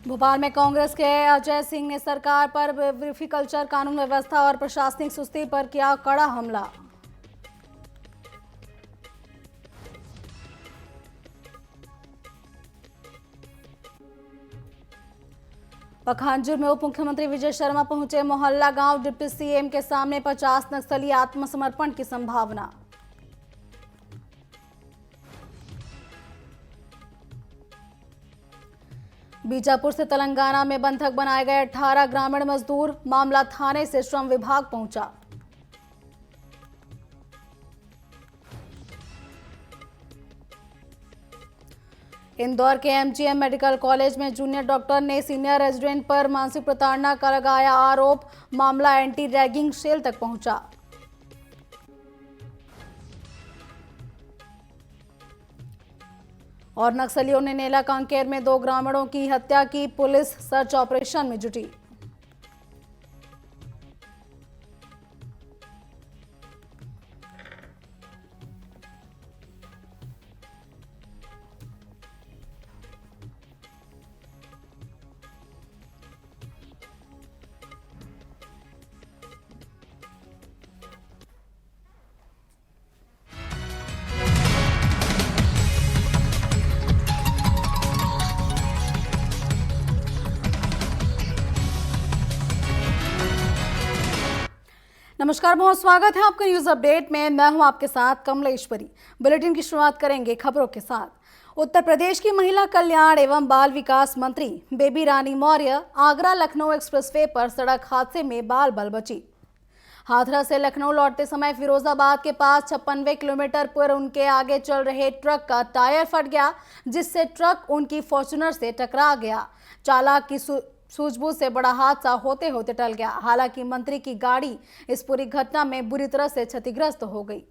भोपाल में कांग्रेस के अजय सिंह ने सरकार पर विफिकल्चर कानून व्यवस्था और प्रशासनिक सुस्ती पर किया कड़ा हमला। पखांजूर में उप मुख्यमंत्री विजय शर्मा पहुंचे। मोहल्ला गांव डिप्टी सीएम के सामने 50 नक्सली आत्मसमर्पण की संभावना। बीजापुर से तेलंगाना में बंधक बनाए गए 18 ग्रामीण मजदूर, मामला थाने से श्रम विभाग पहुंचा। इंदौर के एमजीएम मेडिकल कॉलेज में जूनियर डॉक्टर ने सीनियर रेजिडेंट पर मानसिक प्रताड़ना का लगाया आरोप, मामला एंटी रैगिंग सेल तक पहुंचा। और नक्सलियों ने नेला कांकेर में 2 ग्रामीणों की हत्या की, पुलिस सर्च ऑपरेशन में जुटी। नमस्कार, बहुत स्वागत है आपका न्यूज अपडेट में। मैं हूं आपके साथ कमलेश्वरी। बुलेटिन की शुरुआत करेंगे खबरों के साथ। उत्तर प्रदेश की महिला कल्याण एवं बाल विकास मंत्री बेबी रानी मौर्य आगरा लखनऊ एक्सप्रेसवे पर सड़क हादसे में बाल बाल बची। हाथरस से लखनऊ लौटते समय फिरोजाबाद के पास 56वें किलोमीटर पर उनके आगे चल रहे ट्रक का टायर फट गया, जिससे ट्रक उनकी फॉर्च्यूनर से टकरा गया। चालक की सूझबूझ से बड़ा हादसा होते होते टल गया। हालांकि मंत्री की गाड़ी इस पूरी घटना में बुरी तरह से क्षतिग्रस्त हो गई।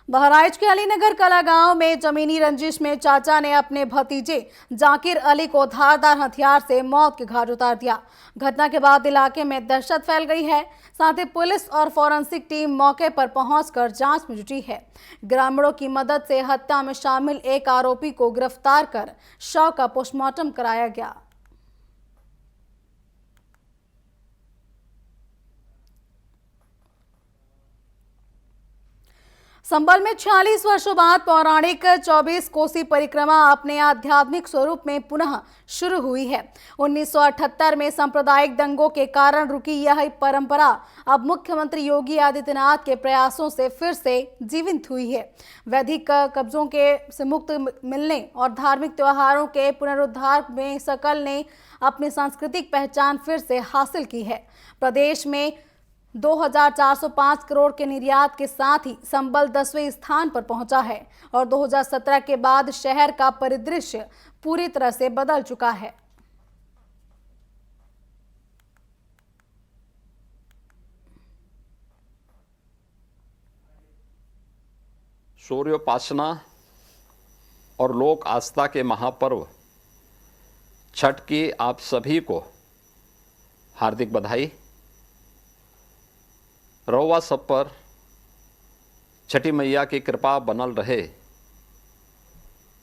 बहराइच के अलीनगर कला गांव में जमीनी रंजिश में चाचा ने अपने भतीजे जाकिर अली को धारदार हथियार से मौत के घाट उतार दिया। घटना के बाद इलाके में दहशत फैल गई है। साथ ही पुलिस और फॉरेंसिक टीम मौके पर पहुंचकर जांच में जुटी है। ग्रामीणों की मदद से हत्या में शामिल एक आरोपी को गिरफ्तार कर शव का पोस्टमार्टम कराया गया। संबल में 46 वर्षों बाद पौराणिक 24 कोसी परिक्रमा अपने आध्यात्मिक स्वरूप में पुनः शुरू हुई है। 1978 में सांप्रदायिक दंगों के कारण रुकी यह परंपरा अब मुख्यमंत्री योगी आदित्यनाथ के प्रयासों से फिर से जीवंत हुई है। वैदिक कब्जों के से मुक्त मिलने और धार्मिक त्योहारों के पुनरुद्धार में सकल ने अपनी सांस्कृतिक पहचान फिर से हासिल की है। प्रदेश में 2405 करोड़ के निर्यात के साथ ही संबल 10वें स्थान पर पहुंचा है और 2017 के बाद शहर का परिदृश्य पूरी तरह से बदल चुका है। सूर्योपासना और लोक आस्था के महापर्व छठ की आप सभी को हार्दिक बधाई। रउआ सब पर छठी मैया की कृपा बनल रहे।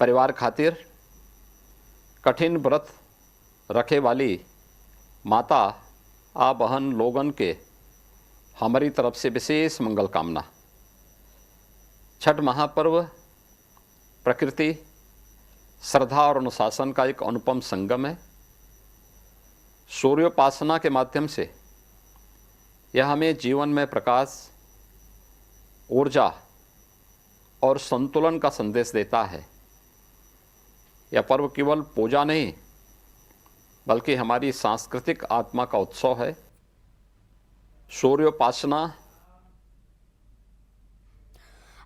परिवार खातिर कठिन व्रत रखे वाली माता आ बहन लोगन के हमारी तरफ से विशेष मंगल कामना। छठ महापर्व प्रकृति, श्रद्धा और अनुशासन का एक अनुपम संगम है। सूर्योपासना के माध्यम से यह हमें जीवन में प्रकाश, ऊर्जा और संतुलन का संदेश देता है। यह पर्व केवल पूजा नहीं बल्कि हमारी सांस्कृतिक आत्मा का उत्सव है। सूर्योपासना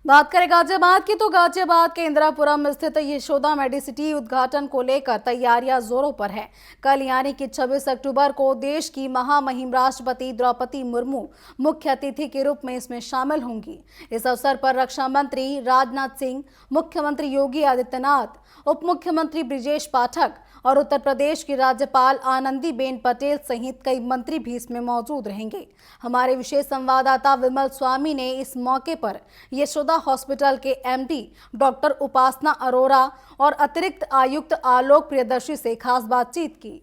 बात करें गाजियाबाद की तो गाजियाबाद के इंदिरापुरम स्थित यशोदा मेडिसिटी उद्घाटन को लेकर तैयारियां जोरों पर है। कल यानी कि 26 अक्टूबर को देश की महामहिम राष्ट्रपति द्रौपदी मुर्मू मुख्य अतिथि के रूप में इसमें शामिल होंगी। इस अवसर पर रक्षा मंत्री राजनाथ सिंह, मुख्यमंत्री योगी आदित्यनाथ, उप मुख्यमंत्री ब्रिजेश पाठक और उत्तर प्रदेश की राज्यपाल आनंदीबेन पटेल सहित कई मंत्री भी इसमें मौजूद रहेंगे। हमारे विशेष संवाददाता विमल स्वामी ने इस मौके पर यशोदा हॉस्पिटल के एमडी डॉक्टर उपासना अरोरा और अतिरिक्त आयुक्त आलोक प्रियदर्शी से खास बातचीत की।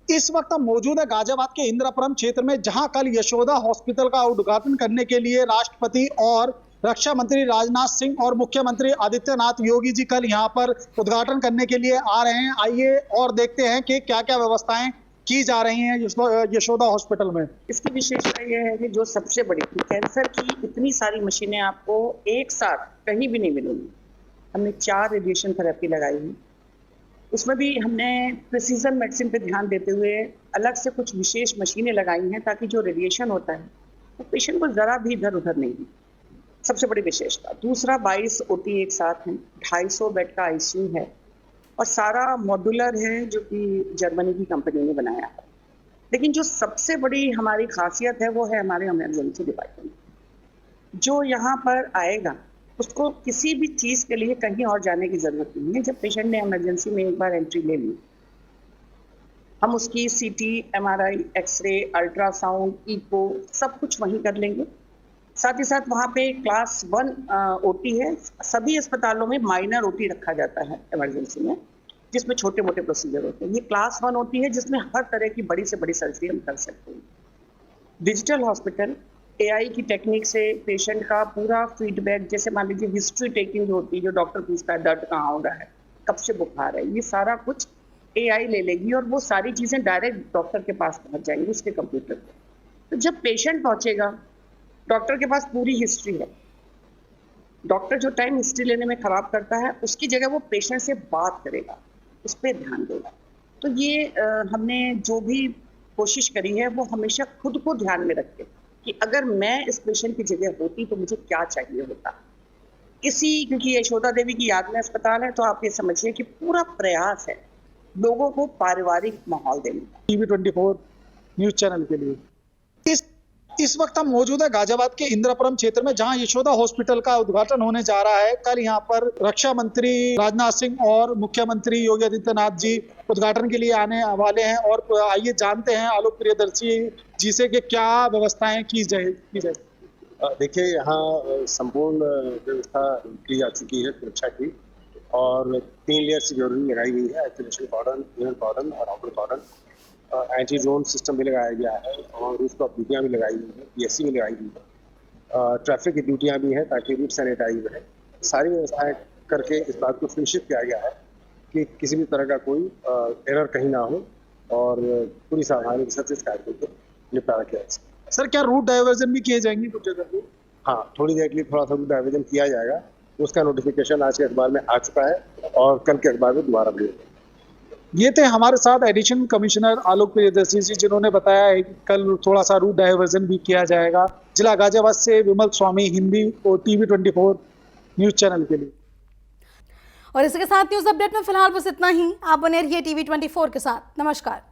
इस वक्त हम मौजूद है गाजियाबाद के इंदिरापुरम क्षेत्र में, जहां कल यशोदा हॉस्पिटल का उद्घाटन करने के लिए राष्ट्रपति और रक्षा मंत्री राजनाथ सिंह और मुख्यमंत्री आदित्यनाथ योगी जी कल यहां पर उद्घाटन करने के लिए आ रहे हैं। आइए और देखते हैं कि क्या क्या व्यवस्थाएं की जा रही हैं यशोदा हॉस्पिटल में। इसकी विशेषता यह है कि जो सबसे बड़ी कैंसर की इतनी सारी मशीनें आपको एक साथ कहीं भी नहीं मिलेंगी। हमने 4 रेडिएशन थेरेपी लगाई है। उसमें भी हमने प्रिसीजन मेडिसिन पे ध्यान देते हुए अलग से कुछ विशेष मशीनें लगाई हैं ताकि जो रेडिएशन होता है वो पेशेंट को ज़रा भी इधर उधर नहीं है। सबसे बड़ी विशेषता। दूसरा 22 ओटी एक साथ हैं, 250 बेड का आईसीयू है और सारा मॉड्यूलर है जो कि जर्मनी की कंपनी ने बनाया है। लेकिन जो सबसे बड़ी हमारी खासियत है वो है हमारे इमरजेंसी डिपार्टमेंट। जो यहाँ पर आएगा उसको किसी भी चीज़ के लिए कहीं और जाने की ज़रूरत नहीं है। जब पेशेंट ने इमरजेंसी में एक बार एंट्री ले ली, हम उसकी सीटी, एमआरआई, एक्सरे, अल्ट्रासाउंड, इको सब कुछ वहीं कर लेंगे। साथ ही साथ वहाँ पे क्लास 1 ओटी है। सभी अस्पतालों में माइनर ओटी रखा जाता है इमरजेंसी में, जिसमें छोटे मोटे प्रोसीजर होते हैं। ये क्लास 1 ओटी है जिसमें हर तरह की बड़ी से बड़ी सर्जरी हम कर सकते हैं। डिजिटल हॉस्पिटल एआई की टेक्निक से पेशेंट का पूरा फीडबैक, जैसे मान लीजिए हिस्ट्री टेकिंग जो होती है, जो डॉक्टर पूछता है दर्द कहाँ हो रहा है, कब से बुखार है, ये सारा कुछ एआई ले लेगी और वो सारी चीज़ें डायरेक्ट डॉक्टर के पास पहुँच जाएंगी उसके कंप्यूटर पर। तो जब पेशेंट पहुँचेगा, डॉक्टर के पास पूरी हिस्ट्री है। डॉक्टर जो टाइम हिस्ट्री लेने में खराब करता है, उसकी जगह वो पेशेंट से बात करेगा, उस पर ध्यान देगा। तो ये हमने जो भी कोशिश करी है वो हमेशा खुद को ध्यान में रख के कि अगर मैं इस पेशेंट की जगह होती तो मुझे क्या चाहिए होता। क्योंकि यशोदा देवी की याद में अस्पताल है, तो आप ये समझिए कि पूरा प्रयास है लोगों को पारिवारिक माहौल देने का। टीवी 24 न्यूज चैनल के लिए इस वक्त हम मौजूद है गाजियाबाद के इंदिरापुरम क्षेत्र में, जहां यशोदा हॉस्पिटल का उद्घाटन होने जा रहा है। कल यहां पर रक्षा मंत्री राजनाथ सिंह और मुख्यमंत्री योगी आदित्यनाथ जी उद्घाटन के लिए आने वाले हैं। और आइए जानते हैं आलोक प्रियदर्शी जी से कि क्या व्यवस्थाएं की जाए। देखिए, यहाँ संपूर्ण व्यवस्था की जा चुकी है सुरक्षा की, और 3 लेयर सिक्योरिटी लगाई गई है। आइसोलेशन कॉर्डन, इनर कॉर्डन और आउटर कॉर्डन। एंटी ड्रोन सिस्टम भी लगाया गया है और उसको ड्यूटियाँ भी लगाई गई है, पीएससी भी लगाई गई है। ट्रैफिक की ड्यूटियाँ भी हैं ताकि रूट सैनिटाइज रहे। सारी व्यवस्थाएं करके इस बात को सुनिश्चित किया गया है कि किसी भी तरह का कोई एरर कहीं ना हो और पूरी सावधानी के साथ इस कार्य को निपटारा किया जाए। सर, क्या रूट डाइवर्जन भी किए जाएंगे कुछ जगह पे? हाँ, थोड़ी देर के लिए थोड़ा सा रूट डाइवर्जन किया जाएगा। उसका नोटिफिकेशन आज के अखबार में आ चुका है और कल के अखबार में दोबारा भी होगा। ये थे हमारे साथ एडिशनल कमिश्नर आलोक प्रियदर्शी जी, जिन्होंने बताया है कि कल थोड़ा सा रूट डाइवर्जन भी किया जाएगा। जिला गाजियाबाद से विमल स्वामी, हिंदी और टीवी 24 न्यूज चैनल के लिए। और इसके साथ न्यूज अपडेट में फिलहाल बस इतना ही। आप बने रहिए टीवी 24 के साथ। नमस्कार।